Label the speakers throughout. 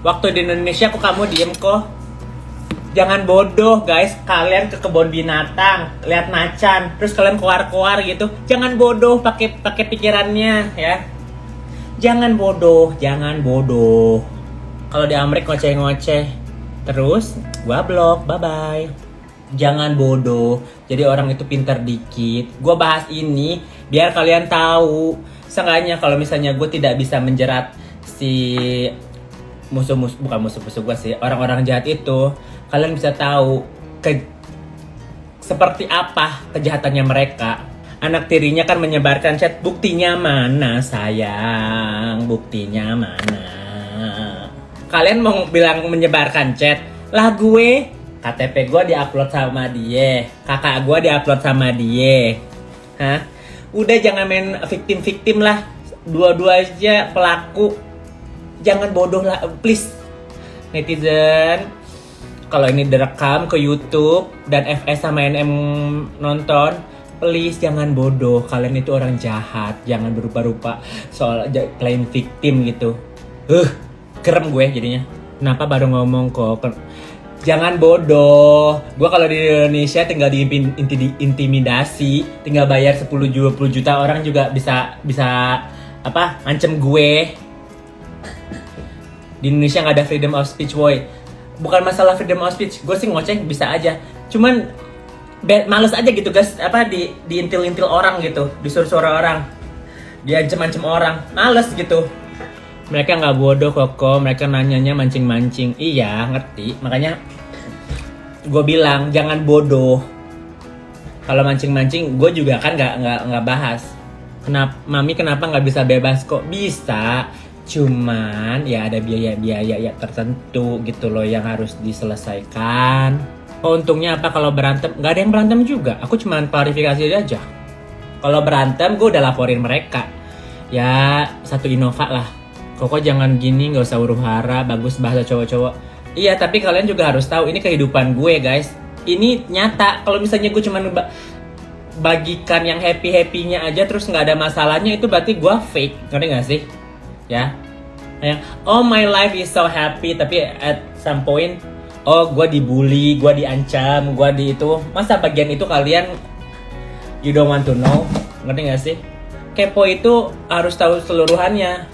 Speaker 1: Waktu di Indonesia kok kamu diem kok? Jangan bodoh guys, kalian ke kebun binatang, lihat macan, terus kalian keluar-keluar gitu. Jangan bodoh, pakai pikirannya ya. Jangan bodoh, jangan bodoh. Kalau di Amerika ngoceh-ngoceh, terus gua blok, bye-bye. Jangan bodoh, jadi orang itu pintar dikit. Gua bahas ini biar kalian tahu. Seenggaknya kalau misalnya gue tidak bisa menjerat si bukan musuh-musuh gue sih, orang-orang jahat itu, kalian bisa tahu seperti apa kejahatannya mereka. Anak tirinya kan menyebarkan chat, buktinya mana sayang, buktinya mana? Kalian mau bilang menyebarkan chat, lah gue KTP gue diupload sama dia, kakak gue diupload sama dia. Hah? Udah jangan main victim lah, dua-dua aja pelaku. Jangan bodoh lah, please netizen. Kalau ini direkam ke YouTube dan FS sama NM nonton, please jangan bodoh. Kalian itu orang jahat, jangan berupa-rupa soal playing victim gitu. Gerem gue jadinya. Kenapa baru ngomong kok? Jangan bodoh. Gue kalau di Indonesia tinggal diintimidasi, tinggal bayar 10-20 juta orang juga bisa ngancem gue. Di Indonesia nggak ada freedom of speech, boy. Bukan masalah freedom of speech, gue sih ngoceh bisa aja. Cuman males aja gitu guys, diintil-intil orang gitu, disuruh-suruh orang, diancem-ancem orang, males gitu. Mereka nggak bodoh kok, mereka nanyanya mancing-mancing. Iya, ngerti. Makanya gue bilang jangan bodoh. Kalau mancing-mancing, gue juga kan nggak bahas. Mami kenapa nggak bisa bebas kok? Bisa. Cuman ya ada biaya tertentu gitu loh yang harus diselesaikan. Untungnya apa kalau berantem? Gak ada yang berantem juga. Aku cuma klarifikasi aja. Kalau berantem gue udah laporin mereka. Ya satu Innova lah. Koko jangan gini, gak usah huru-hara. Bagus bahasa cowok-cowok. Iya tapi kalian juga harus tahu ini kehidupan gue guys. Ini nyata. Kalau misalnya gue cuma bagikan yang happy-happynya aja terus gak ada masalahnya, itu berarti gue fake. Ngerti gak sih? Ya, oh my life is so happy, tapi at some point, oh gue dibully, gue diancam, gue di itu. Masa bagian itu kalian you don't want to know, ngerti gak sih? Kepo itu harus tahu seluruhannya.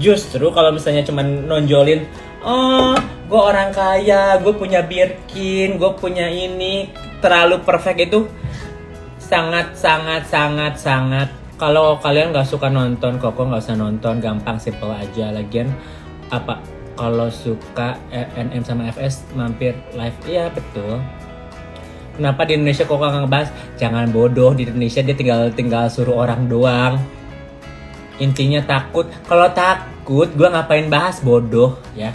Speaker 1: Justru kalau misalnya cuma nonjolin, oh gue orang kaya, gue punya Birkin, gue punya ini, terlalu perfect itu sangat. Kalau kalian nggak suka nonton, Koko nggak usah nonton, gampang simple aja. Lagian apa kalau suka NM sama FS mampir live, iya betul. Kenapa di Indonesia Koko nggak ngebahas? Jangan bodoh, di Indonesia dia tinggal suruh orang doang. Intinya takut. Kalau takut, gue ngapain bahas bodoh ya?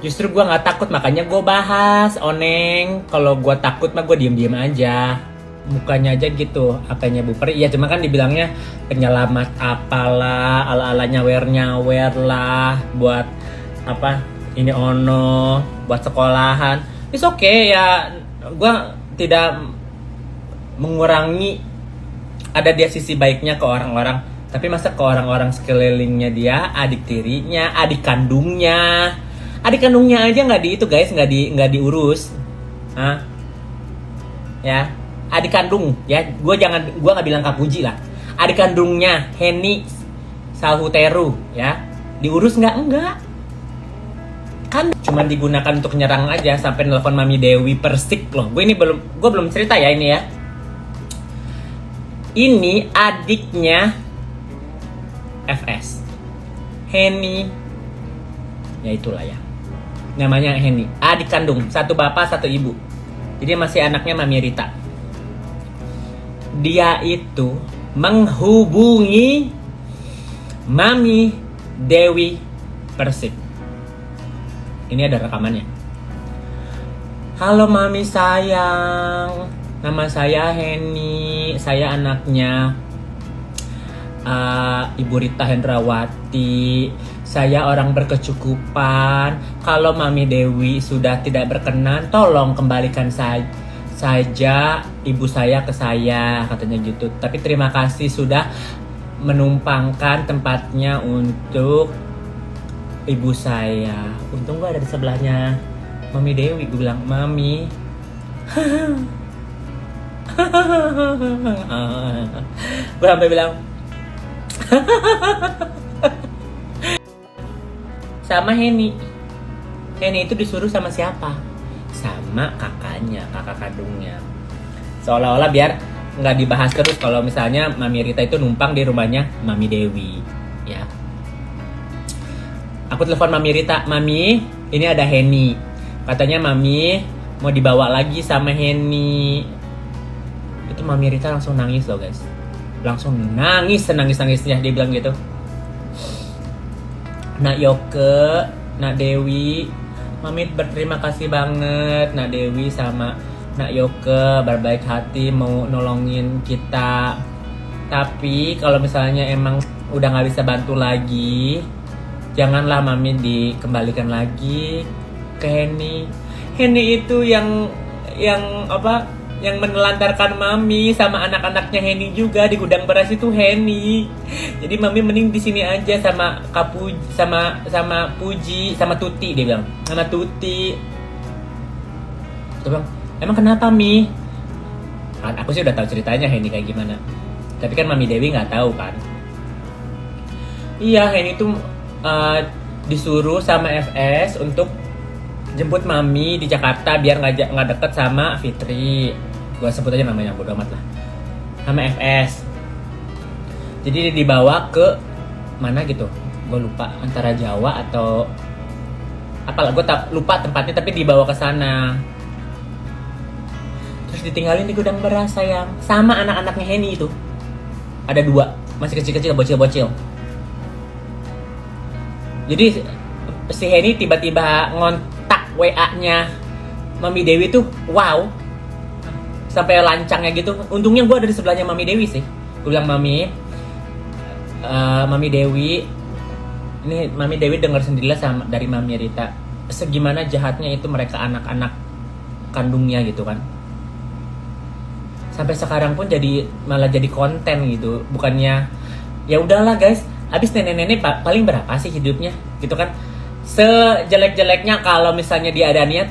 Speaker 1: Justru gue nggak takut, makanya gue bahas oneng. Kalau gue takut mah gue diem aja. Mukanya aja gitu, apanya buper. Iya cuma kan dibilangnya penyelamat apalah, ala-ala nyawer lah, buat apa ini ono, buat sekolahan. It's okay ya, gue tidak mengurangi ada dia sisi baiknya ke orang-orang. Tapi masa ke orang-orang sekelilingnya dia, adik tirinya, adik kandungnya aja nggak di itu guys, nggak diurus, ya. Adik kandung ya, gue nggak bilang Kak Puji lah, adik kandungnya Henny Salhuteru ya, diurus enggak kan, cuma digunakan untuk nyerang aja sampai nelfon Mami Dewi Persik loh. Gue belum cerita ya ini ya, ini adiknya FS, Henny, ya itulah ya, namanya Henny, adik kandung, satu bapak satu ibu, jadi masih anaknya Mami Rita. Dia itu menghubungi Mami Dewi Persik. Ini ada rekamannya. Halo Mami sayang, nama saya Henny, saya anaknya Ibu Rita Hendrawati. Saya orang berkecukupan. Kalau Mami Dewi sudah tidak berkenan, tolong kembalikan saja ibu saya ke saya, katanya gitu. Tapi terima kasih sudah menumpangkan tempatnya untuk ibu saya. Untung gue ada di sebelahnya Mami Dewi. Gue bilang, Mami. Gue sampai bilang sama Henny. Henny itu disuruh sama siapa? Sama kakaknya, kakak kandungnya. Seolah-olah biar nggak dibahas terus kalau misalnya Mami Rita itu numpang di rumahnya Mami Dewi, ya. Aku telepon Mami Rita, Mami, ini ada Henny. Katanya Mami mau dibawa lagi sama Henny. Itu Mami Rita langsung nangis loh guys. Langsung nangis, senangis-nangisnya dia bilang gitu. Nak Yoke, Nak Dewi, Mami berterima kasih banget Nak Dewi sama Nak Yoke berbaik hati mau nolongin kita. Tapi kalau misalnya emang udah nggak bisa bantu lagi, janganlah Mami dikembalikan lagi ke Henny. Henny itu yang apa? Yang menelantarkan Mami sama anak-anaknya Henny juga di gudang beras itu Henny. Jadi Mami mending di sini aja sama Kapuji, sama Puji, sama Tuti dia bilang. Sama Tuti. Dia bilang, emang kenapa Mi? Aku sih udah tahu ceritanya Henny kayak gimana. Tapi kan Mami Dewi nggak tahu kan. Iya, Henny tuh disuruh sama FS untuk jemput Mami di Jakarta biar nggak deket sama Fitri. Gue sebut aja namanya, bodo amat lah. Sama FS. Jadi dia dibawa ke mana gitu. Gue lupa antara Jawa atau apalah, gue lupa tempatnya, tapi dibawa ke sana. Terus ditinggalin di gudang beras sayang. Sama anak-anaknya Henny itu. Ada 2, masih kecil-kecil, bocil-bocil. Jadi si Henny tiba-tiba ngontak WA-nya Mami Dewi tuh, wow. Sampai lancangnya gitu. Untungnya gue ada di sebelahnya Mami Dewi sih. Gue bilang, Mami Dewi, ini Mami Dewi dengar sendirilah sama dari Mami Rita. Segimana jahatnya itu mereka anak-anak kandungnya gitu kan. Sampai sekarang pun malah jadi konten gitu. Bukannya ya udahlah guys, abis nenek-nenek paling berapa sih hidupnya gitu kan. Sejelek-jeleknya kalau misalnya dia ada niat,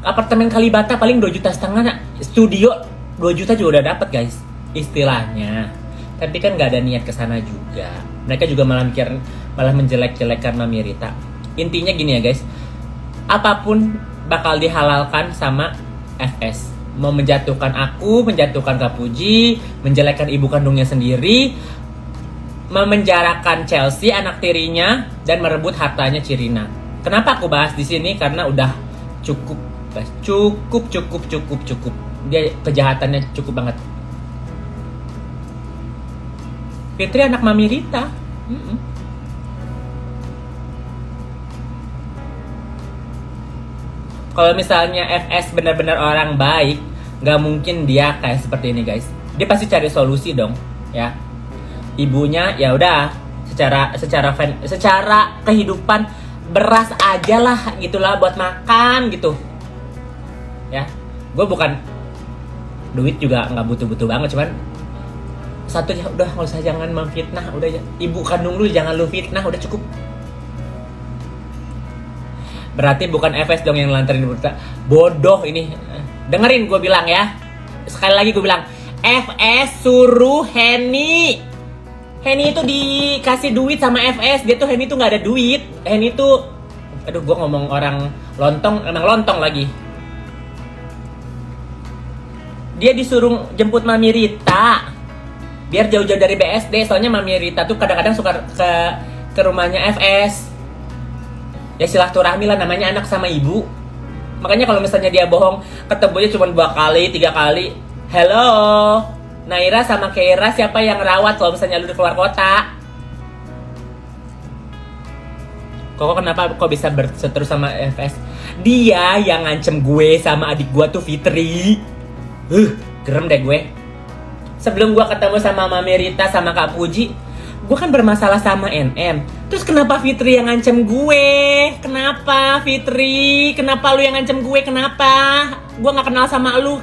Speaker 1: apartemen Kalibata paling 2,5 juta, studio 2 juta juga udah dapat guys istilahnya. Tapi kan nggak ada niat kesana juga. Mereka juga malah menjelek-jelekkan Mami Rita. Intinya gini ya guys, apapun bakal dihalalkan sama FS. Mau menjatuhkan aku, menjatuhkan Kapuji, menjelekkan ibu kandungnya sendiri, memenjarakan Chelsea anak tirinya, dan merebut hartanya Cirina. Kenapa aku bahas di sini? Karena udah cukup. Dia kejahatannya cukup banget. Fitri anak Mami Rita. Kalau misalnya FS benar-benar orang baik, nggak mungkin dia kayak seperti ini guys. Dia pasti cari solusi dong, ya. Ibunya ya udah secara kehidupan beras aja lah gitulah buat makan gitu. Ya, gue bukan duit juga nggak butuh-butuh banget, cuman satu ya udah nggak usah, jangan memfitnah, udah ibu kandung lu jangan lu fitnah, udah cukup. Berarti bukan FS dong yang lantarin berita bodoh ini. Dengerin gue bilang ya, sekali lagi gue bilang, FS suruh Henny itu dikasih duit sama FS. Dia tuh Henny tuh nggak ada duit. Henny tuh, aduh gue ngomong orang lontong, emang lontong lagi. Dia disuruh jemput Mami Rita biar jauh-jauh dari BSD. Soalnya Mami Rita tuh kadang-kadang suka ke rumahnya FS. Ya silaturahmi lah, namanya anak sama ibu. Makanya kalau misalnya dia bohong, ketemunya cuma 2 kali, 3 kali. Hello, Naira sama Keira siapa yang rawat kalau misalnya lu di keluar kota? Kok kenapa kok bisa berseteru sama FS? Dia yang ngancem gue sama adik gue tuh Fitri. Gerem deh gue. Sebelum gue ketemu sama Mami Rita sama Kak Puji, gue kan bermasalah sama NM. Terus kenapa Fitri yang ngancem gue? Kenapa Fitri? Kenapa lu yang ngancem gue? Kenapa? Gue gak kenal sama lu.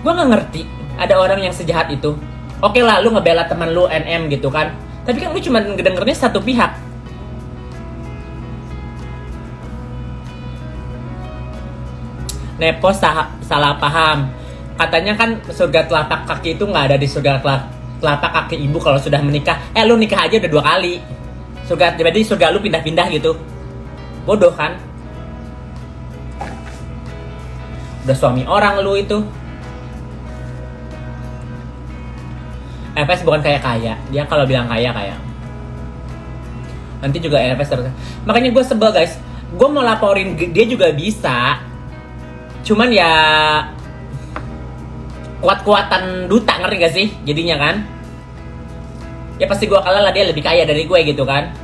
Speaker 1: Gue gak ngerti. ada orang yang sejahat itu. Oke lah, lu ngebela teman lu NM gitu kan, tapi kan lu cuma ngedengernya satu pihak. Nepo salah paham. Katanya kan surga telapak kaki itu nggak ada di surga telapak kaki ibu kalau sudah menikah. Lu nikah aja udah 2 kali. Jadi surga lu pindah-pindah gitu. Bodoh kan? Udah suami orang lu itu. FS bukan kaya. Dia kalau bilang kaya. Nanti juga FS terus. Makanya gue sebel guys. Gue mau laporin dia juga bisa. Cuman ya kuat-kuatan duta, ngerti gak sih jadinya kan? Ya pasti gue kalah lah, dia lebih kaya dari gue gitu kan.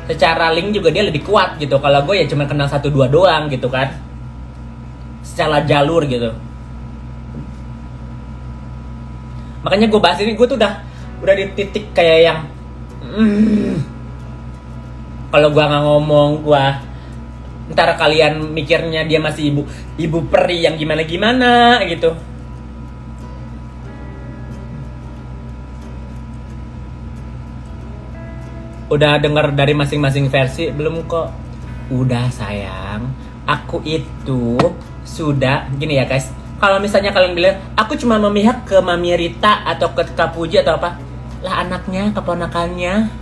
Speaker 1: Secara link juga dia lebih kuat gitu. Kalau gue ya cuma kenal 1-2 doang gitu kan. Secara jalur gitu. Makanya gue bahas ini, gue tuh udah di titik kayak yang kalau gue nggak ngomong, gue ntar kalian mikirnya dia masih ibu peri yang gimana gitu. Udah dengar dari masing-masing versi belum kok? Udah sayang, aku itu sudah gini ya guys. Kalau misalnya kalian bilang aku cuma memihak ke Mami Rita atau ke Kak Puji atau apa, lah anaknya, keponakannya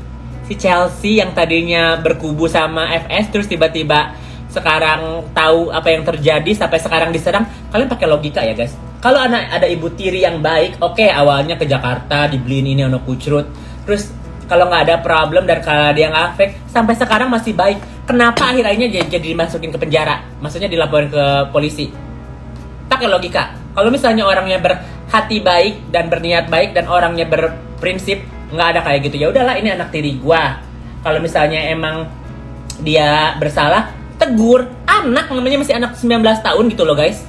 Speaker 1: si Chelsea yang tadinya berkubu sama FS terus tiba-tiba sekarang tahu apa yang terjadi sampai sekarang diserang. Kalian pakai logika ya guys. Kalau ada ibu tiri yang baik, oke, awalnya ke Jakarta dibeliin ini ono kucrut, terus kalau nggak ada problem dan kalau dia nggak fake sampai sekarang masih baik, kenapa akhirnya jadi dimasukin ke penjara? Maksudnya dilaporin ke polisi. Pakai logika. Kalau misalnya orangnya berhati baik dan berniat baik dan orangnya berprinsip, nggak ada kayak gitu. Ya udahlah, ini anak tiri gua. Kalau misalnya emang dia bersalah, tegur. Anak namanya masih anak 19 tahun gitu loh guys.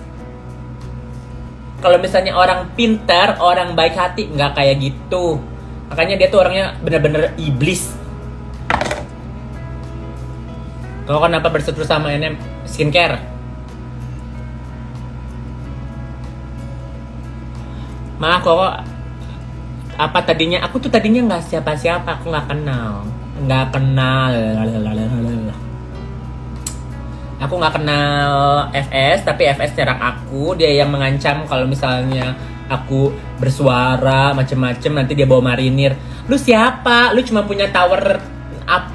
Speaker 1: Kalau misalnya orang pintar, orang baik hati, nggak kayak gitu. Makanya dia tuh orangnya bener-bener iblis. Kau kenapa berseteru sama NM Skincare? Maaf kok, apa tadinya? Aku tuh tadinya nggak siapa-siapa, aku nggak kenal. Aku nggak kenal FS, tapi FS nyerang aku. Dia yang mengancam kalau misalnya aku bersuara macem-macem nanti dia bawa marinir. Lu siapa? Lu cuma punya tower up.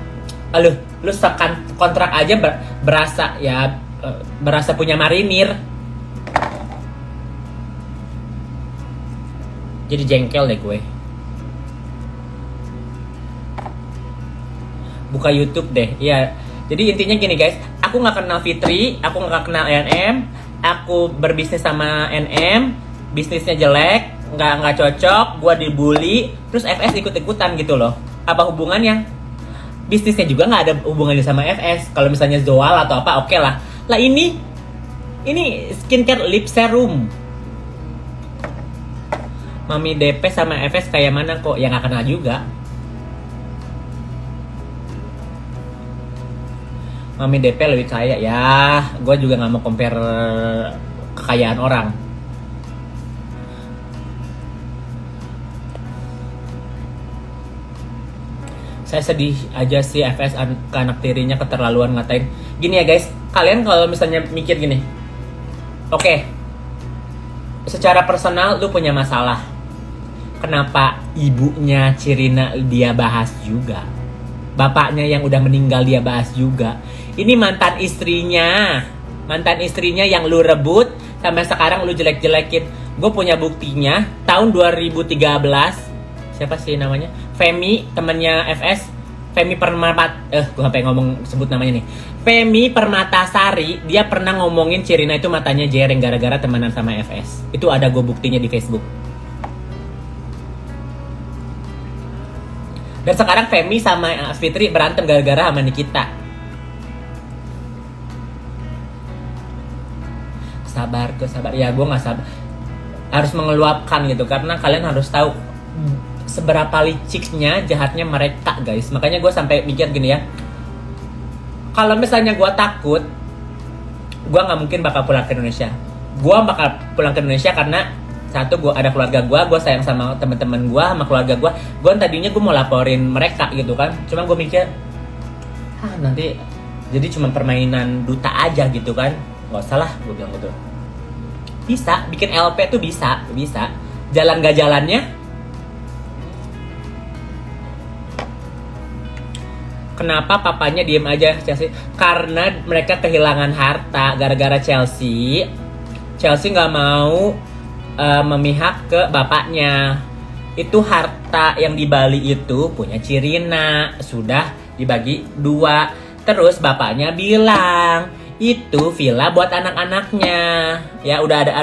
Speaker 1: Lu sekan kontrak aja berasa punya marinir. Jadi jengkel deh gue. Buka YouTube deh. Iya. Jadi intinya gini guys, aku nggak kenal Fitri, aku nggak kenal NM, aku berbisnis sama NM, bisnisnya jelek, nggak cocok, gua dibully, terus FS ikut-ikutan gitu loh. Apa hubungannya? Bisnisnya juga nggak ada hubungannya sama FS. Kalau misalnya Zoal atau apa, oke lah. Lah ini skincare lip serum. Mami DP sama FS kayak mana kok? Ya nggak kenal juga. Mami DP lebih kaya ya. Gue juga nggak mau compare kekayaan orang. Saya sedih aja sih FS ke anak tirinya keterlaluan ngatain. Gini ya guys, kalian kalau misalnya mikir gini, oke, secara personal lu punya masalah. Kenapa ibunya Cirina dia bahas juga? Bapaknya yang udah meninggal dia bahas juga. Ini mantan istrinya yang lu rebut sampai sekarang lu jelek-jelekin. Gue punya buktinya. Tahun 2013, siapa sih namanya? Femi, temennya FS. Femi gue sampai ngomong sebut namanya nih. Femi Permatasari, dia pernah ngomongin Cirina itu matanya jereng gara-gara temenan sama FS. Itu ada gue buktinya di Facebook. Dan sekarang Femi sama Fitri berantem gara-gara sama Nikita. Sabar. Ya gue gak sabar. Harus mengeluapkan gitu. Karena kalian harus tahu seberapa liciknya, jahatnya mereka guys. Makanya gue sampai mikir gini ya. Kalau misalnya gue takut, gue gak mungkin bakal pulang ke Indonesia. gue bakal pulang ke Indonesia karena satu, gue ada keluarga gue sayang sama teman-teman gue, sama keluarga gue tadinya gue mau laporin mereka gitu kan, cuma gue mikir nanti jadi cuma permainan duta aja gitu kan, nggak usah lah, gue bilang gitu. Bisa bikin LP tuh bisa jalan gak jalannya. Kenapa papanya diem aja Chelsea? Karena mereka kehilangan harta gara-gara Chelsea nggak mau memihak ke bapaknya. Itu harta yang di Bali itu punya Cirina, sudah dibagi 2. Terus bapaknya bilang itu villa buat anak-anaknya. Ya udah ada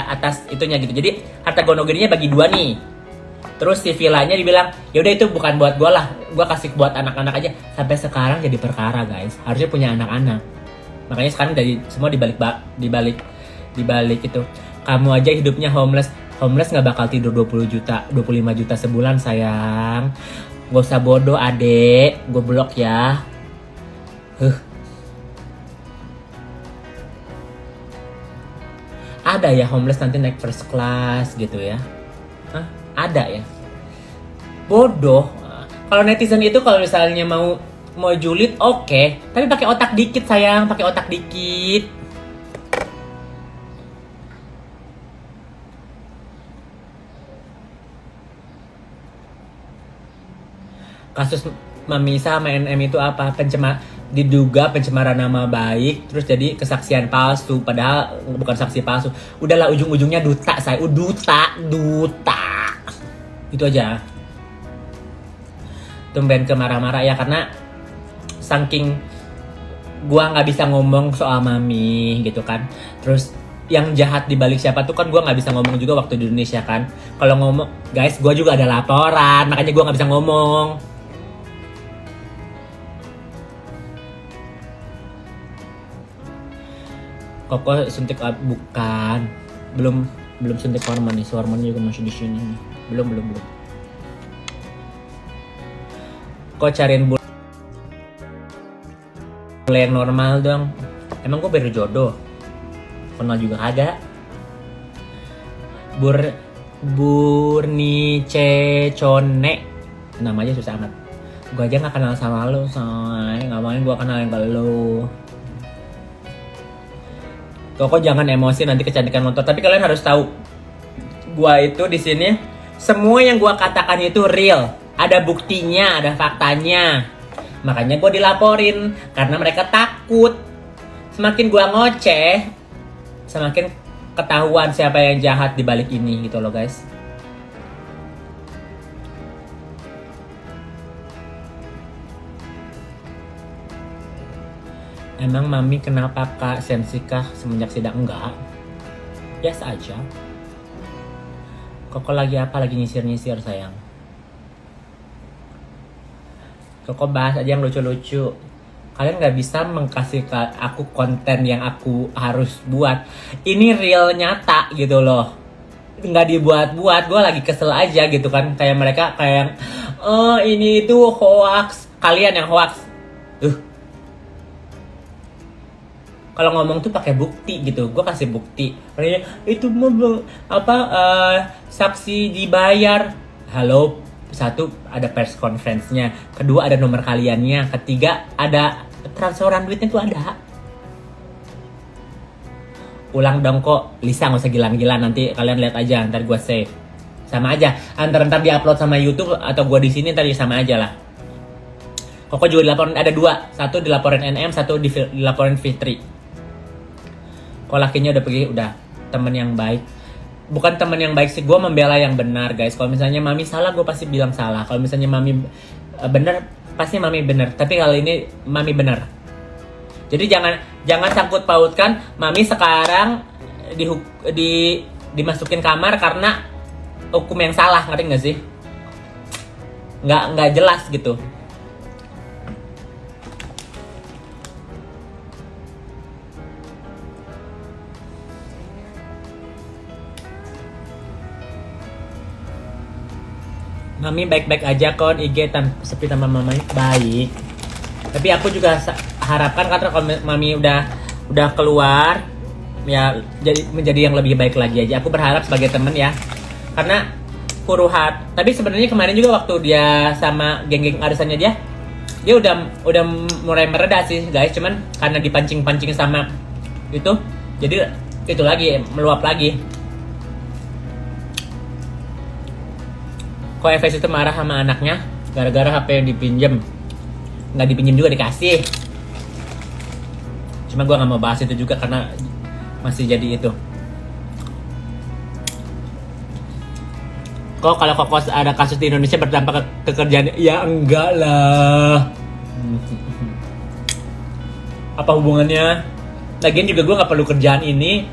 Speaker 1: atas itunya gitu. Jadi harta gonogininya bagi 2 nih. Terus si villanya dibilang ya udah itu bukan buat gue lah, gue kasih buat anak-anak aja. Sampai sekarang jadi perkara guys, harusnya punya anak-anak. Makanya sekarang dari semua dibalik itu. Kamu aja hidupnya homeless nggak bakal tidur 20 juta 25 juta sebulan sayang. Gak usah bodoh adek, gue blok ya. Ada ya homeless nanti naik first class gitu ya? Ada ya? Bodoh. Kalau netizen itu kalau misalnya mau julid oke, tapi pakai otak dikit sayang, pakai otak dikit. Kasus Mami sama NM itu apa? Diduga pencemaran nama baik, terus jadi kesaksian palsu, padahal bukan saksi palsu. Udahlah ujung-ujungnya duta saya, duta. Itu aja. Tumben ke marah-marah ya karena saking gua nggak bisa ngomong soal Mami gitu kan. Terus yang jahat di balik siapa tuh kan gua nggak bisa ngomong juga waktu di Indonesia kan. Kalau ngomong, guys, gua juga ada laporan, makanya gua nggak bisa ngomong. Koko suntik bukan, belum suntik hormon nih, hormonnya juga masih di sini nih. Belum. Kok cariin bule yang normal dong. Emang gue baru jodoh, kenal juga kagak. Burnicecone, namanya susah amat. Gue aja nggak kenal sama lo, say. Ngapain gue kenalin ke lo? Koko jangan emosi nanti kecantikan motor. Tapi kalian harus tahu, gua itu di sini semua yang gua katakan itu real. Ada buktinya, ada faktanya. Makanya gua dilaporin karena mereka takut. Semakin gua ngoceh, semakin ketahuan siapa yang jahat di balik ini gitu loh, guys. Emang Mami kenapa Kak sensi kah semenjak sidang? Enggak, biasa aja. Koko lagi apa? Lagi nyisir sayang. Koko bahas aja yang lucu-lucu. Kalian gak bisa mengkasih aku konten yang aku harus buat. Ini real nyata gitu loh, nggak dibuat-buat. Gue lagi kesel aja gitu kan. Kayak mereka kayak ini itu hoax. Kalian yang hoax. Kalau ngomong tuh pakai bukti gitu, gue kasih bukti. Itu saksi dibayar. Halo, satu ada press conference-nya, kedua ada nomor kaliannya, ketiga ada transferan duitnya tuh ada. Ulang dong kok, Lisa nggak usah gilang-gilang, nanti kalian lihat aja, ntar gue save. Sama aja, ntar diupload sama YouTube atau gue di sini tadi sama aja lah. Koko juga dilaporin, ada 2, satu dilaporin NM, satu dilaporin Fitri. Kalau lakinya udah pergi, udah temen yang baik. Bukan temen yang baik sih, gue membela yang benar guys. Kalau misalnya Mami salah, gue pasti bilang salah. Kalau misalnya Mami benar, pasti Mami benar. Tapi kali ini Mami benar. Jadi jangan sangkut pautkan Mami sekarang dimasukin kamar karena hukum yang salah, ngerti nggak sih? Nggak jelas gitu. Mami baik-baik aja kon, IG sepi sama Mami baik. Tapi aku juga harapkan karena kalau Mami udah keluar, ya jadi menjadi yang lebih baik lagi aja. Aku berharap sebagai temen ya, karena Furuhat. Tapi sebenarnya kemarin juga waktu dia sama geng-geng arisannya dia udah mulai mereda sih guys. Cuman karena dipancing-pancing sama itu, jadi itu lagi meluap lagi. Kok FS itu marah sama anaknya gara-gara HP yang dipinjem. Nggak dipinjem juga, dikasih. Cuma gue nggak mau bahas itu juga karena masih jadi itu. Kok kalau kokos ada kasus di Indonesia berdampak ke kerjaan? Ya enggak lah. Apa hubungannya? Lagian juga gue nggak perlu kerjaan ini.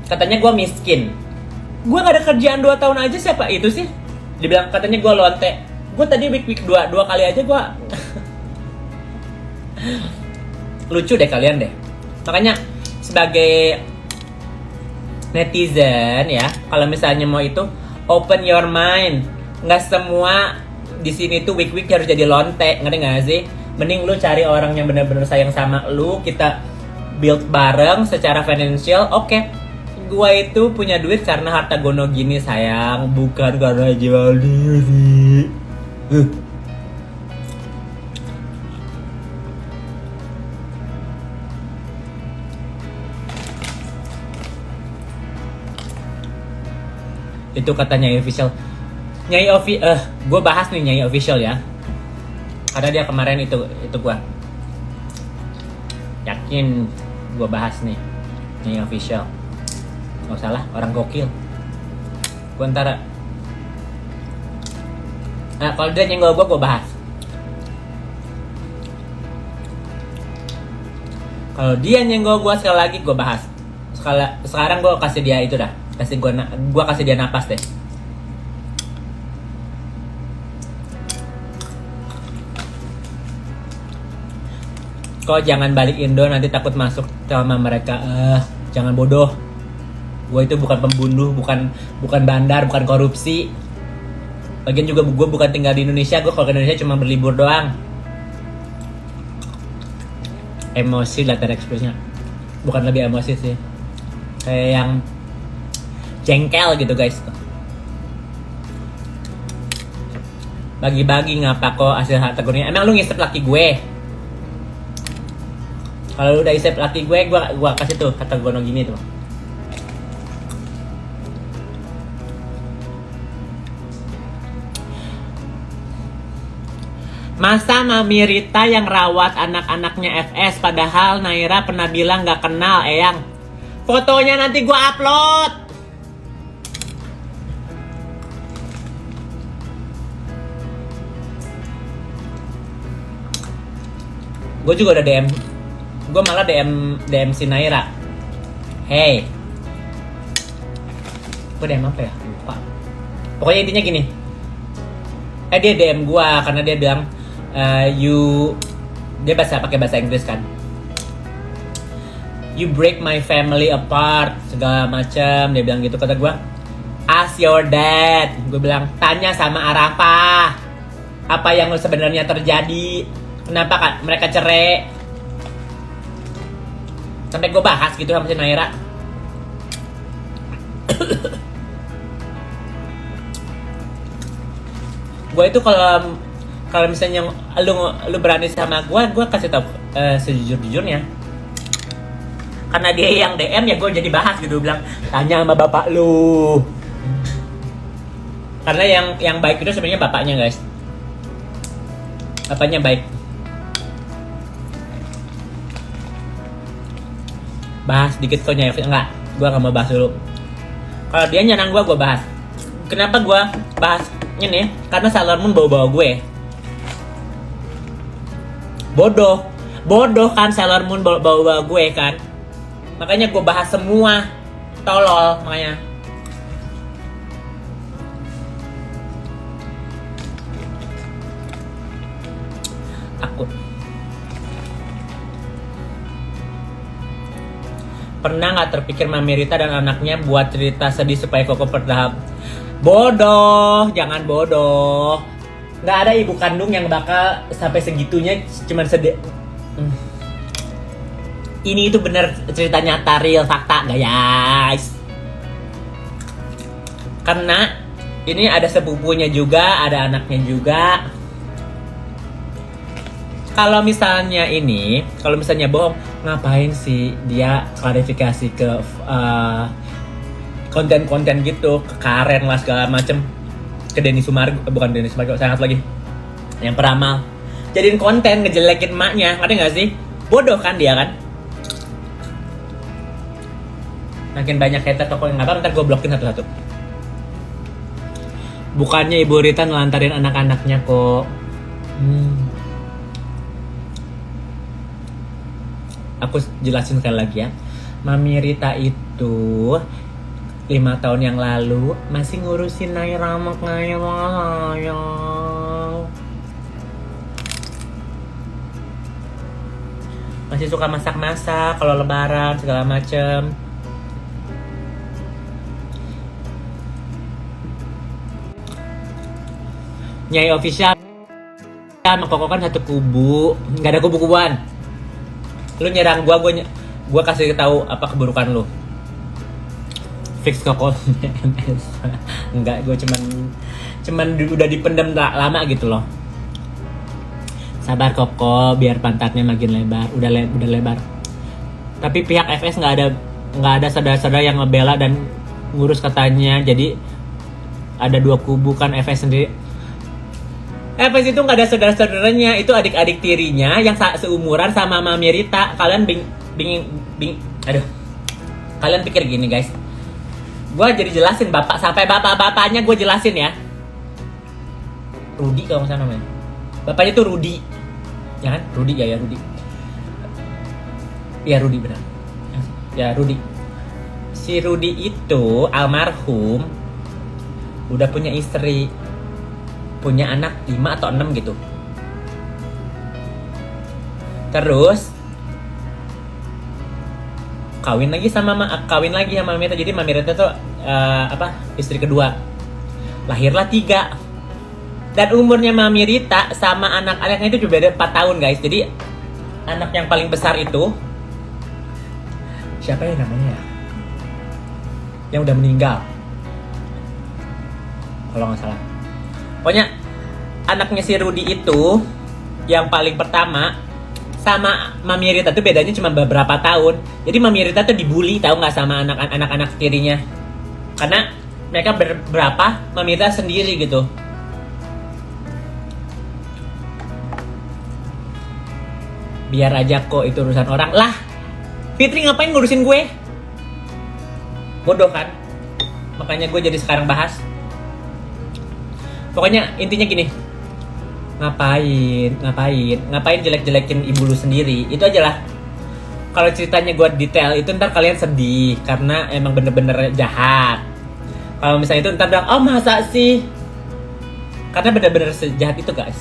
Speaker 1: Katanya gue miskin. Gue gak ada kerjaan 2 tahun aja, siapa itu sih? Dibilang katanya gue lonte. Gue tadi week 2 kali aja gue. Lucu deh kalian deh. Makanya sebagai netizen ya, kalau misalnya mau itu open your mind. Nggak semua di sini tuh week harus jadi lonte, ngerti nggak sih? Mending lu cari orang yang benar-benar sayang sama lu, kita build bareng secara financial. Oke, gua itu punya duit karena harta gono gini sayang, bukan karena jual diri. Itu kata Nyai Official. Gue bahas nih Nyai Official ya. Karena dia kemarin itu gue yakin gue bahas nih Nyai Official. Gak salah, orang gokil. Gue antara kalau dia nyenggol gue bahas. Kalau dia nyenggol gue sekali lagi gue bahas. Sekarang gue kasih dia itu dah. Gue kasih dia napas deh. Kok jangan balik Indo, nanti takut masuk sama mereka. Jangan bodoh. Gue itu bukan pembunuh, bukan bandar, bukan korupsi. Lagian juga gue bukan tinggal di Indonesia. Gue kalau ke Indonesia cuma berlibur doang. Emosi letter expressnya. Bukan lebih emosi sih. Kayak yang jengkel gitu guys. Bagi-bagi ngapa kok hasil harta gononya? Emang lu ngisep laki gue? Kalau lu udah isep laki gue kasih tuh harta gono gini tuh. Masa Mami Rita yang rawat anak-anaknya FS, padahal Naira pernah bilang gak kenal Eyang. Fotonya nanti gue upload. Gue juga udah DM. Gue malah DM si Naira. Hey. Gue DM apa ya? Lupa. Pokoknya intinya gini. Dia DM gue karena dia bilang dia pakai bahasa Inggris kan. You break my family apart, segala macam. Dia bilang gitu, kata gue. Ask your dad. Gue bilang, tanya sama Arafah. Apa yang sebenarnya terjadi? Kenapa kan mereka cerai? Sampai gue bahas gitu sama si Naira. Gue itu kalau misalnya lu berani sama gue kasih tau sejujur-jujurnya. Karena dia yang DM ya gue jadi bahas gitu, bilang tanya sama bapak lu. Karena yang baik itu sebenarnya bapaknya guys. Bapaknya baik. Bahas dikit kok Nyai. Enggak, gue gak mau bahas dulu. Kalau dia nyerang gue bahas. Kenapa gue bahas ini? Karena Sailor Moon bawa-bawa gue. Bodoh kan Sailor Moon bawa-bawa gue kan. Makanya gue bahas semua. Tolol makanya. Aku pernah gak terpikir Mami Rita dan anaknya buat cerita sedih supaya Koko bertahap? Bodoh, jangan bodoh. Gak ada ibu kandung yang bakal sampai segitunya cuman sedih. ini itu bener cerita nyata, real, fakta guys. Karena ini ada sepupunya juga, ada anaknya juga. Kalau misalnya bohong, ngapain sih dia klarifikasi ke konten-konten gitu, ke Karen lah segala macem, ke Denny Sumargo, bukan Denny Sumargo, sangat lagi, yang peramal, jadiin konten ngejelekin emaknya, ngerti nggak sih? Bodoh kan dia kan? Makin banyak hater pokoknya, nggak apa, ntar gue blokin satu-satu. Bukannya Ibu Rita nelantarin anak-anaknya kok. Aku jelasin sekali lagi ya. Mami Rita itu 5 tahun yang lalu masih ngurusin Naira sama Naira sayang. Masih suka masak-masak kalau lebaran segala macem. Nyai official sama Koko kan satu kubu, nggak ada kubu-kubuan. Lu nyerang gua kasih tahu apa keburukan lu. Fix Koko MS. Enggak, gua cuman udah dipendam lama gitu loh. Sabar Koko, biar pantatnya makin lebar. Udah lebar. Tapi pihak FS nggak ada saudara-saudara yang ngebela dan ngurus katanya. Jadi ada 2 kubu kan, FS sendiri. FS itu nggak ada saudara-saudaranya, itu adik-adik tirinya yang seumuran sama Mami Rita. Kalian Kalian pikir gini guys, gue jadi jelasin sampai bapak-bapaknya gue jelasin ya. Rudi kalau nggak salah namanya, bapaknya tuh Rudi, ya kan? Rudi ya Rudi. Ya Rudi benar. Ya Rudi. Si Rudi itu almarhum udah punya istri, punya anak 5 atau 6 gitu. Terus kawin lagi sama Mami Rita. Jadi Mami Rita tuh istri kedua. Lahirlah 3. Dan umurnya Mami Rita sama anak-anaknya itu juga beda 4 tahun guys. Jadi anak yang paling besar itu siapa ya namanya ya? Yang udah meninggal, kalau nggak salah. Pokoknya anaknya si Rudi itu yang paling pertama sama Mami Rita tuh bedanya cuma beberapa tahun. Jadi Mami Rita tuh dibully, tahu nggak, sama anak-anak tirinya. Karena mereka berapa, Mami Rita sendiri gitu. Biar aja kok, itu urusan orang. Lah, Fitri ngapain ngurusin gue? Bodoh kan? Makanya gue jadi sekarang bahas. Pokoknya intinya gini, ngapain jelek-jelekin ibu lu sendiri. Itu aja lah. Kalau ceritanya gue detail itu ntar kalian sedih karena emang bener-bener jahat. Kalau misalnya itu ntar bilang, oh masa sih? Karena bener-bener sejahat itu guys.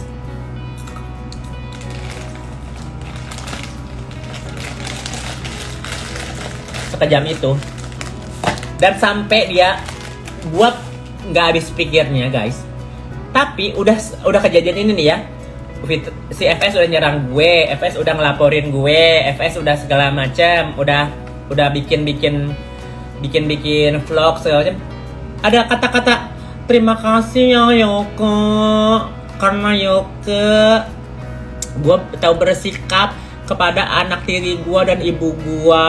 Speaker 1: Sekejam itu. Dan sampai dia, gue nggak habis pikirnya guys. Tapi udah kejadian ini nih ya. Si FS udah nyerang gue, FS udah ngelaporin gue, FS udah segala macam, udah bikin vlog segala macam. Ada kata-kata terima kasih ya Yoke, karena Yoke gue tahu bersikap kepada anak tiri gue dan ibu gue.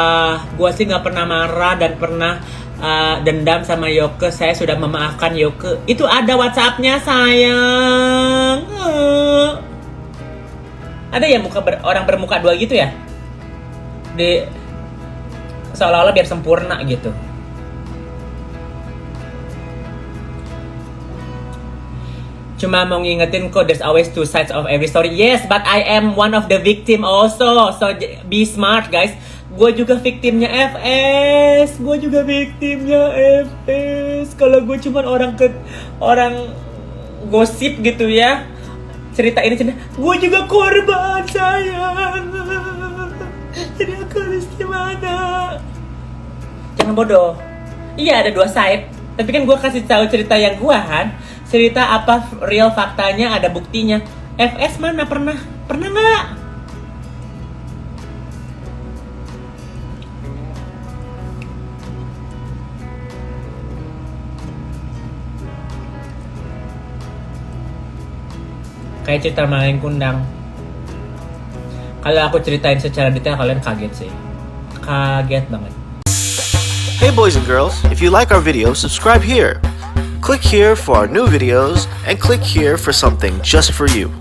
Speaker 1: Gue sih nggak pernah marah dan pernah dendam sama Yoke. Saya sudah memaafkan Yoke. Itu ada WhatsApp-nya sayang. Ada ya orang bermuka 2 gitu ya? Seolah-olah biar sempurna gitu. Cuma mau ngingetin kok, there's always 2 sides of every story. Yes, but I am one of the victim also. So be smart guys. Gue juga victimnya FS. Kalau gue cuma orang gosip gitu ya, cerita ini gue juga korban sayang. Jadi aku harus gimana? Jangan bodoh. Iya ada 2 side. Tapi kan gue kasih tahu cerita yang gue kan. Cerita apa real faktanya, ada buktinya. FS mana pernah nggak? Kayak cerita Malin Kundang. Kalau aku ceritain secara detail kalian kaget sih. Kaget banget.
Speaker 2: Hey boys and girls, if you like our video, subscribe here. Click here for our new videos and click here for something just for you.